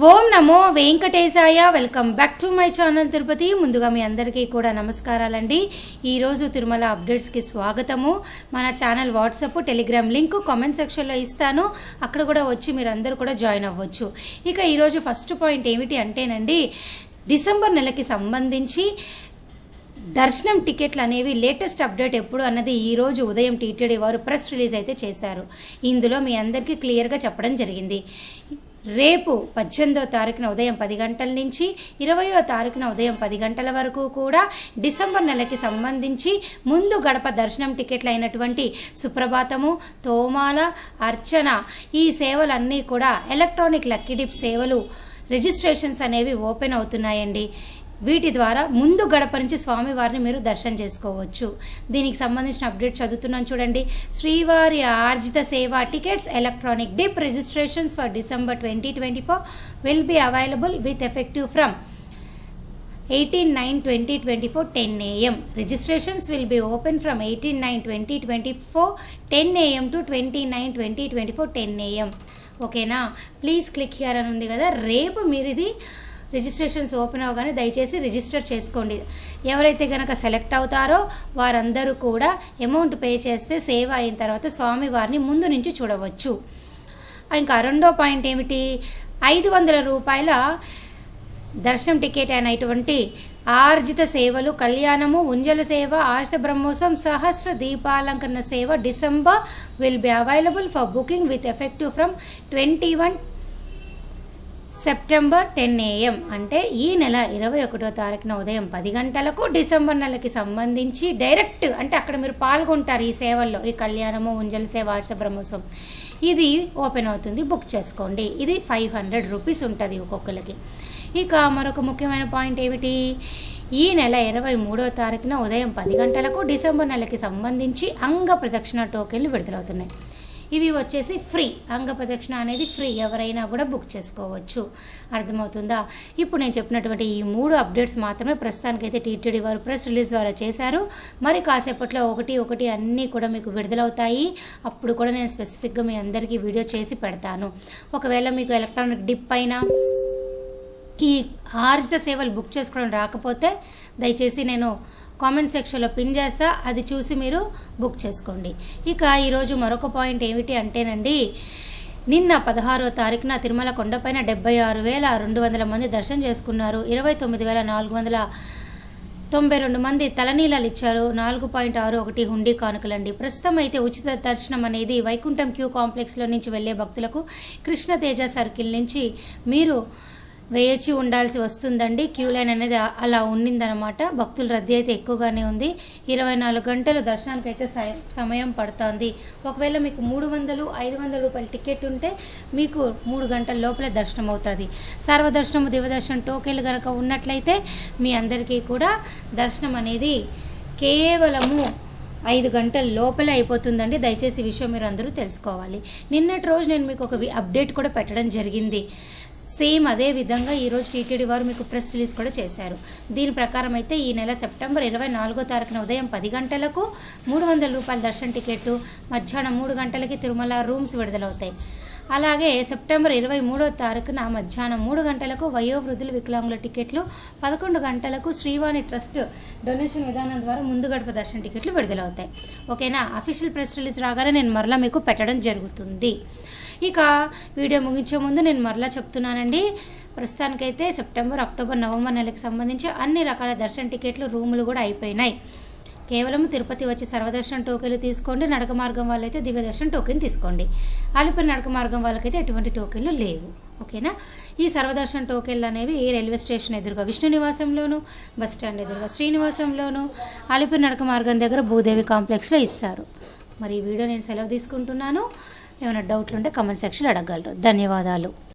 Om Namo Venkatesaya. Welcome back to my channel Tirupati. ముందుగా మీ అందరికీ కూడా నమస్కారాలండి. ఈరోజు తిరుమల అప్డేట్స్కి స్వాగతము. మన channel WhatsApp Telegram link comment సెక్షన్లో ఇస్తాను, అక్కడ కూడా వచ్చి మీరు అందరూ కూడా జాయిన్ అవ్వచ్చు. ఇక ఈరోజు ఫస్ట్ పాయింట్ ఏమిటి అంటేనండి, డిసెంబర్ నెలకి సంబంధించి దర్శనం టికెట్లు అనేవి లేటెస్ట్ అప్డేట్ ఎప్పుడు అన్నది ఈరోజు ఉదయం టీటీడీ వారు ప్రెస్ రిలీజ్ అయితే చేశారు. ఇందులో మీ అందరికీ క్లియర్గా చెప్పడం జరిగింది. రేపు 18వ తారీఖున ఉదయం 10 గంటల నుంచి 20వ తారీఖున ఉదయం 10 గంటల వరకు కూడా డిసెంబర్ నెలకి సంబంధించి ముందు గడప దర్శనం టికెట్లు అయినటువంటి సుప్రభాతము, తోమాల, అర్చన ఈ సేవలన్నీ కూడా ఎలక్ట్రానిక్ లక్కీ డిప్ సేవలు రిజిస్ట్రేషన్స్ అనేవి ఓపెన్ అవుతున్నాయండి. వీటి ద్వారా ముందు గడప నుంచి స్వామివారిని మీరు దర్శనం చేసుకోవచ్చు. దీనికి సంబంధించిన అప్డేట్ చదువుతున్నాను చూడండి. శ్రీవారి ఆర్జిత సేవ tickets electronic dip registrations for December 2024 will be available with effective from 18/9/2024 10 AM. Registrations will be open from 18/9/2024 10 AM to 29/2024 10 AM. ఓకేనా? ప్లీజ్ క్లిక్ హియర్ అని ఉంది కదా, రేపు మీరు ఇది రిజిస్ట్రేషన్స్ ఓపెన్ అవగానే దయచేసి రిజిస్టర్ చేసుకోండి. ఎవరైతే కనుక సెలెక్ట్ అవుతారో వారందరూ కూడా అమౌంట్ పే చేస్తే సేవ అయిన తర్వాత స్వామివారిని ముందు నుంచి చూడవచ్చు. ఇంకా రెండో పాయింట్ ఏమిటి, 500 రూపాయల దర్శనం టికెట్ అయినటువంటి ఆర్జిత సేవలు, కళ్యాణము, ఉంజల సేవ, ఆర్ష బ్రహ్మోత్సవం, సహస్ర దీపాలంకరణ సేవ December will be available for booking with effective from 21 September 10 AM. అంటే ఈ నెల 21వ తారీఖున ఉదయం 10 గంటలకు డిసెంబర్ నెలకి సంబంధించి డైరెక్ట్ అంటే అక్కడ మీరు పాల్గొంటారు ఈ సేవల్లో. ఈ కళ్యాణము, ఉంజల సేవ, ఆర్ష బ్రహ్మోత్సవం ఇది ఓపెన్ అవుతుంది, బుక్ చేసుకోండి. ఇది 500 రూపీస్ ఉంటుంది ఒక్కొక్కరికి. ఇక మరొక ముఖ్యమైన పాయింట్ ఏమిటి, ఈ నెల 23వ తారీఖున ఉదయం 10 గంటలకు డిసెంబర్ నెలకి సంబంధించి అంగ ప్రదక్షిణ టోకెన్లు విడుదలవుతున్నాయి. ఇవి వచ్చేసి ఫ్రీ, అంగ ప్రదక్షిణ అనేది ఫ్రీ, ఎవరైనా కూడా బుక్ చేసుకోవచ్చు. అర్థమవుతుందా? ఇప్పుడు నేను చెప్పినటువంటి ఈ 3 అప్డేట్స్ మాత్రమే ప్రస్తుతానికైతే టీటీడీ వారు ప్రెస్ రిలీజ్ ద్వారా చేశారు. మరి కాసేపట్లో ఒకటి అన్నీ కూడా మీకు విడుదలవుతాయి. అప్పుడు కూడా నేను స్పెసిఫిక్గా మీ అందరికీ వీడియో చేసి పెడతాను. ఒకవేళ మీకు ఎలక్ట్రానిక్ డిప్ అయినా ఈ ఆర్జిత సేవలు బుక్ చేసుకోవడం రాకపోతే దయచేసి నేను కామెంట్ సెక్షన్లో పిన్ చేస్తా, అది చూసి మీరు బుక్ చేసుకోండి. ఇక ఈరోజు మరొక పాయింట్ ఏమిటి అంటేనండి, నిన్న 16వ తారీఖున తిరుమల కొండపైన 76,200 మంది దర్శనం చేసుకున్నారు. 29,492 మంది తలనీలాలు ఇచ్చారు. 4.61 హుండీ కానుకలండి. ప్రస్తుతం అయితే ఉచిత దర్శనం అనేది వైకుంఠం క్యూ కాంప్లెక్స్లో నుంచి వెళ్ళే భక్తులకు కృష్ణతేజ సర్కిల్ నుంచి మీరు వేచి ఉండాల్సి వస్తుందండి. క్యూ లైన్ అనేది అలా ఉండిందనమాట. భక్తుల రద్దీ అయితే ఎక్కువగానే ఉంది. 24 గంటలు దర్శనానికి అయితే సమయం పడుతుంది. ఒకవేళ మీకు 300, 500 రూపాయల టికెట్ ఉంటే మీకు 3 గంటల లోపలే దర్శనం అవుతుంది. సర్వదర్శనము, దివ్యదర్శనం టోకెన్లు కనుక ఉన్నట్లయితే మీ అందరికీ కూడా దర్శనం అనేది కేవలము 5 గంటల లోపలే అయిపోతుందండి. దయచేసి ఈ విషయం మీరు అందరూ తెలుసుకోవాలి. నిన్నటి రోజు నేను మీకు ఒక అప్డేట్ కూడా పెట్టడం జరిగింది. సేమ్ అదే విధంగా ఈరోజు టీటీడీ వారు మీకు ప్రెస్ రిలీజ్ కూడా చేశారు. దీని ప్రకారం అయితే ఈ నెల సెప్టెంబర్ 24వ తారీఖున ఉదయం 10 గంటలకు 300 రూపాయల దర్శన టికెట్టు, మధ్యాహ్నం 3 గంటలకి తిరుమల రూమ్స్ విడుదలవుతాయి. అలాగే సెప్టెంబర్ 23వ తారీఖున మధ్యాహ్నం 3 గంటలకు వయోవృద్ధులు, వికలాంగుల టికెట్లు, 11 గంటలకు శ్రీవాణి ట్రస్ట్ డొనేషన్ విధానం ద్వారా ముందు గడప దర్శన టికెట్లు విడుదలవుతాయి. ఓకేనా? అఫీషియల్ ప్రెస్ రిలీజ్ రాగానే నేను మరలా మీకు పెట్టడం జరుగుతుంది. ఇక వీడియో ముగించే ముందు నేను మరలా చెప్తున్నానండి, ప్రస్తుతానికైతే సెప్టెంబర్, అక్టోబర్, నవంబర్ నెలకి సంబంధించి అన్ని రకాల దర్శన టికెట్లు, రూములు కూడా అయిపోయినాయి. కేవలం తిరుపతి వచ్చి సర్వదర్శనం టోకెన్లు తీసుకోండి. నడక మార్గం వాళ్ళైతే దివ్య దర్శనం టోకెన్ తీసుకోండి. అలిపిరి నడక మార్గం వాళ్ళకైతే ఎటువంటి టోకెన్లు లేవు. ఓకేనా? ఈ సర్వదర్శనం టోకెన్లు అనేవి రైల్వే స్టేషన్ ఎదురుగా విష్ణు నివాసంలోను, బస్ స్టాండ్ ఎదురుగా శ్రీనివాసంలోను, అలిపిరి నడక మార్గం దగ్గర భూదేవి కాంప్లెక్స్లో ఇస్తారు. మరి ఈ వీడియో నేను సెలవు తీసుకుంటున్నాను. ఏమైనా డౌట్లు ఉంటే కామెంట్ సెక్షన్లో అడగగలరు. ధన్యవాదాలు.